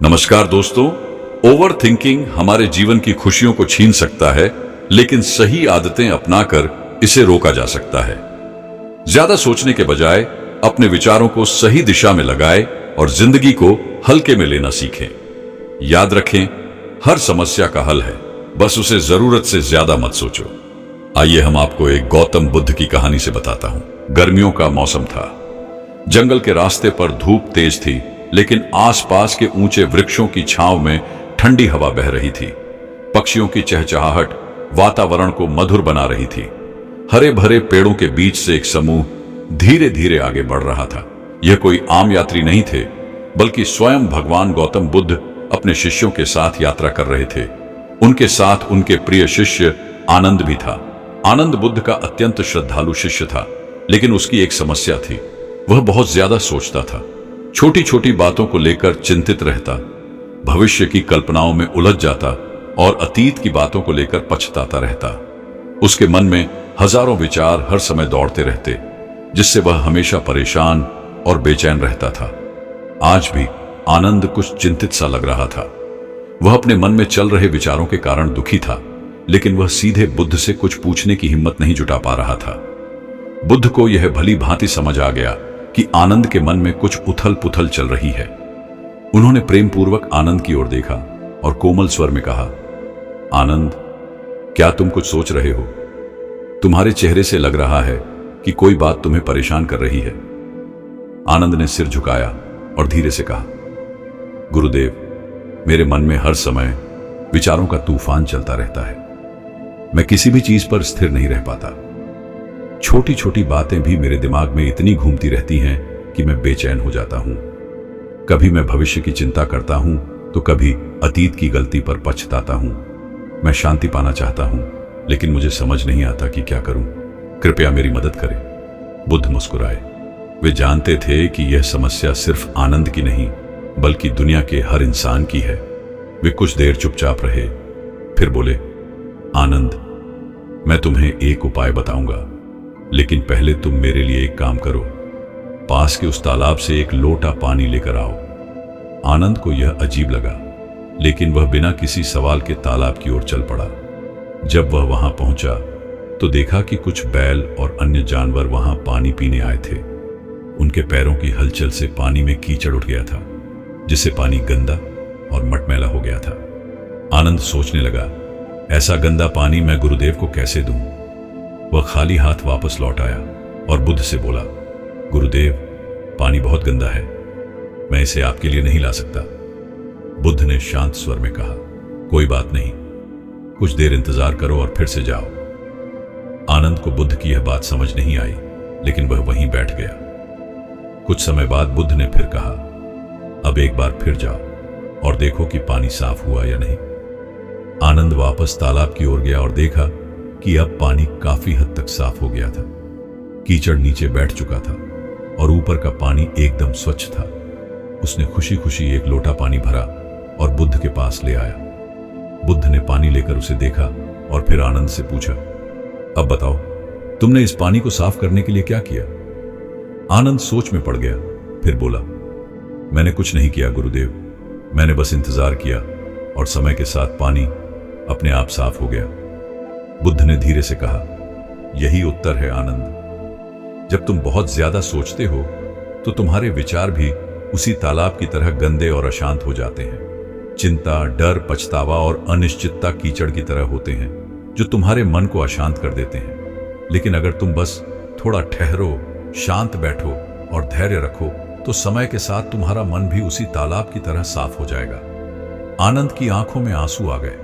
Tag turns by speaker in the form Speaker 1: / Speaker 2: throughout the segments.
Speaker 1: नमस्कार दोस्तों। Over thinking हमारे जीवन की खुशियों को छीन सकता है, लेकिन सही आदतें अपनाकर इसे रोका जा सकता है। ज्यादा सोचने के बजाय अपने विचारों को सही दिशा में लगाएं और जिंदगी को हल्के में लेना सीखें। याद रखें, हर समस्या का हल है, बस उसे जरूरत से ज्यादा मत सोचो। आइए हम आपको एक गौतम बुद्ध की कहानी से बताता हूं। गर्मियों का मौसम था। जंगल के रास्ते पर धूप तेज थी, लेकिन आसपास के ऊंचे वृक्षों की छांव में ठंडी हवा बह रही थी। पक्षियों की चहचहाहट वातावरण को मधुर बना रही थी। हरे भरे पेड़ों के बीच से एक समूह धीरे धीरे आगे बढ़ रहा था। यह कोई आम यात्री नहीं थे, बल्कि स्वयं भगवान गौतम बुद्ध अपने शिष्यों के साथ यात्रा कर रहे थे। उनके साथ उनके प्रिय शिष्य आनंद भी था। आनंद बुद्ध का अत्यंत श्रद्धालु शिष्य था, लेकिन उसकी एक समस्या थी। वह बहुत ज्यादा सोचता था, छोटी छोटी बातों को लेकर चिंतित रहता, भविष्य की कल्पनाओं में उलझ जाता और अतीत की बातों को लेकर पछताता रहता। उसके मन में हजारों विचार हर समय दौड़ते रहते, जिससे वह हमेशा परेशान और बेचैन रहता था। आज भी आनंद कुछ चिंतित सा लग रहा था। वह अपने मन में चल रहे विचारों के कारण दुखी था, लेकिन वह सीधे बुद्ध से कुछ पूछने की हिम्मत नहीं जुटा पा रहा था। बुद्ध को यह भली भांति समझ आ गया कि आनंद के मन में कुछ उथल पुथल चल रही है। उन्होंने प्रेम पूर्वक आनंद की ओर देखा और कोमल स्वर में कहा, आनंद, क्या तुम कुछ सोच रहे हो? तुम्हारे चेहरे से लग रहा है कि कोई बात तुम्हें परेशान कर रही है। आनंद ने सिर झुकाया और धीरे से कहा, गुरुदेव, मेरे मन में हर समय विचारों का तूफान चलता रहता है। मैं किसी भी चीज पर स्थिर नहीं रह पाता। छोटी छोटी बातें भी मेरे दिमाग में इतनी घूमती रहती हैं कि मैं बेचैन हो जाता हूं। कभी मैं भविष्य की चिंता करता हूं, तो कभी अतीत की गलती पर पछताता हूं। मैं शांति पाना चाहता हूं, लेकिन मुझे समझ नहीं आता कि क्या करूं। कृपया मेरी मदद करें। बुद्ध मुस्कुराए। वे जानते थे कि यह समस्या सिर्फ आनंद की नहीं, बल्कि दुनिया के हर इंसान की है। वे कुछ देर चुपचाप रहे, फिर बोले, आनंद, मैं तुम्हें एक उपाय बताऊंगा, लेकिन पहले तुम मेरे लिए एक काम करो। पास के उस तालाब से एक लोटा पानी लेकर आओ। आनंद को यह अजीब लगा, लेकिन वह बिना किसी सवाल के तालाब की ओर चल पड़ा। जब वह वहां पहुंचा तो देखा कि कुछ बैल और अन्य जानवर वहां पानी पीने आए थे। उनके पैरों की हलचल से पानी में कीचड़ उठ गया था, जिससे पानी गंदा और मटमैला हो गया था। आनंद सोचने लगा, ऐसा गंदा पानी मैं गुरुदेव को कैसे दूं? वह खाली हाथ वापस लौट आया और बुद्ध से बोला, गुरुदेव, पानी बहुत गंदा है, मैं इसे आपके लिए नहीं ला सकता। बुद्ध ने शांत स्वर में कहा, कोई बात नहीं, कुछ देर इंतजार करो और फिर से जाओ। आनंद को बुद्ध की यह बात समझ नहीं आई, लेकिन वह वहीं बैठ गया। कुछ समय बाद बुद्ध ने फिर कहा, अब एक बार फिर जाओ और देखो कि पानी साफ हुआ या नहीं। आनंद वापस तालाब की ओर गया और देखा कि अब पानी काफी हद तक साफ हो गया था। कीचड़ नीचे बैठ चुका था और ऊपर का पानी एकदम स्वच्छ था। उसने खुशी खुशी एक लोटा पानी भरा और बुद्ध के पास ले आया। बुद्ध ने पानी लेकर उसे देखा और फिर आनंद से पूछा, अब बताओ, तुमने इस पानी को साफ करने के लिए क्या किया? आनंद सोच में पड़ गया, फिर बोला, मैंने कुछ नहीं किया गुरुदेव, मैंने बस इंतजार किया और समय के साथ पानी अपने आप साफ हो गया। बुद्ध ने धीरे से कहा, यही उत्तर है आनंद। जब तुम बहुत ज्यादा सोचते हो तो तुम्हारे विचार भी उसी तालाब की तरह गंदे और अशांत हो जाते हैं। चिंता, डर, पछतावा और अनिश्चितता कीचड़ की तरह होते हैं, जो तुम्हारे मन को अशांत कर देते हैं। लेकिन अगर तुम बस थोड़ा ठहरो, शांत बैठो और धैर्य रखो, तो समय के साथ तुम्हारा मन भी उसी तालाब की तरह साफ हो जाएगा। आनंद की आंखों में आंसू आ गए।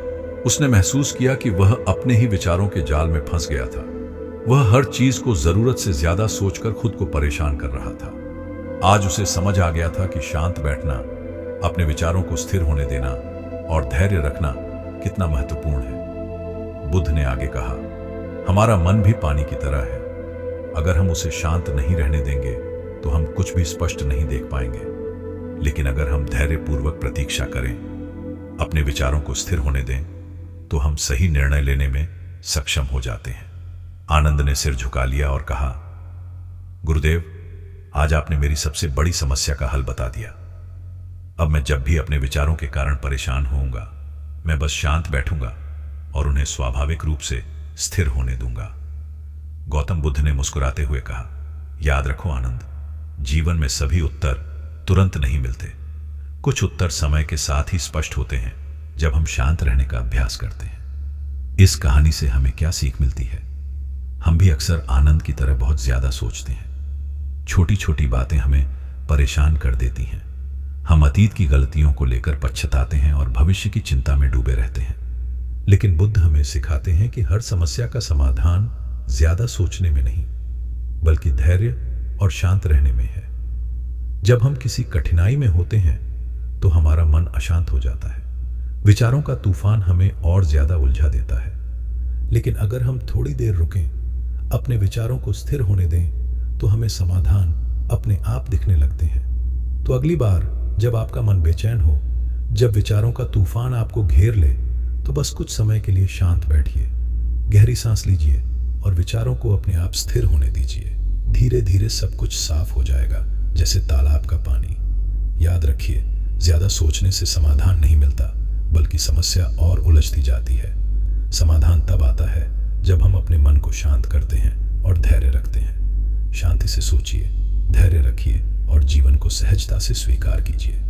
Speaker 1: उसने महसूस किया कि वह अपने ही विचारों के जाल में फंस गया था। वह हर चीज को जरूरत से ज्यादा सोचकर खुद को परेशान कर रहा था। आज उसे समझ आ गया था कि शांत बैठना, अपने विचारों को स्थिर होने देना और धैर्य रखना कितना महत्वपूर्ण है। बुद्ध ने आगे कहा, हमारा मन भी पानी की तरह है। अगर हम उसे शांत नहीं रहने देंगे तो हम कुछ भी स्पष्ट नहीं देख पाएंगे, लेकिन अगर हम धैर्यपूर्वक प्रतीक्षा करें, अपने विचारों को स्थिर होने दें, तो हम सही निर्णय लेने में सक्षम हो जाते हैं। आनंद ने सिर झुका लिया और कहा, गुरुदेव, आज आपने मेरी सबसे बड़ी समस्या का हल बता दिया। अब मैं जब भी अपने विचारों के कारण परेशान होऊंगा, मैं बस शांत बैठूंगा और उन्हें स्वाभाविक रूप से स्थिर होने दूंगा। गौतम बुद्ध ने मुस्कुराते हुए कहा, याद रखो आनंद, जीवन में सभी उत्तर तुरंत नहीं मिलते। कुछ उत्तर समय के साथ ही स्पष्ट होते हैं जब हम शांत रहने का अभ्यास करते हैं। इस कहानी से हमें क्या सीख मिलती है? हम भी अक्सर आनंद की तरह बहुत ज्यादा सोचते हैं। छोटी छोटी बातें हमें परेशान कर देती हैं। हम अतीत की गलतियों को लेकर पछताते हैं और भविष्य की चिंता में डूबे रहते हैं। लेकिन बुद्ध हमें सिखाते हैं कि हर समस्या का समाधान ज्यादा सोचने में नहीं, बल्कि धैर्य और शांत रहने में है। जब हम किसी कठिनाई में होते हैं तो हमारा मन अशांत हो जाता है। विचारों का तूफान हमें और ज्यादा उलझा देता है। लेकिन अगर हम थोड़ी देर रुकें, अपने विचारों को स्थिर होने दें, तो हमें समाधान अपने आप दिखने लगते हैं। तो अगली बार जब आपका मन बेचैन हो, जब विचारों का तूफान आपको घेर ले, तो बस कुछ समय के लिए शांत बैठिए, गहरी सांस लीजिए और विचारों को अपने आप स्थिर होने दीजिए। धीरे धीरे सब कुछ साफ हो जाएगा, जैसे तालाब का पानी। याद रखिए, ज्यादा सोचने से समाधान नहीं मिलता, बल्कि समस्या और उलझती जाती है। समाधान तब आता है जब हम अपने मन को शांत करते हैं और धैर्य रखते हैं। शांति से सोचिए, धैर्य रखिए और जीवन को सहजता से स्वीकार कीजिए।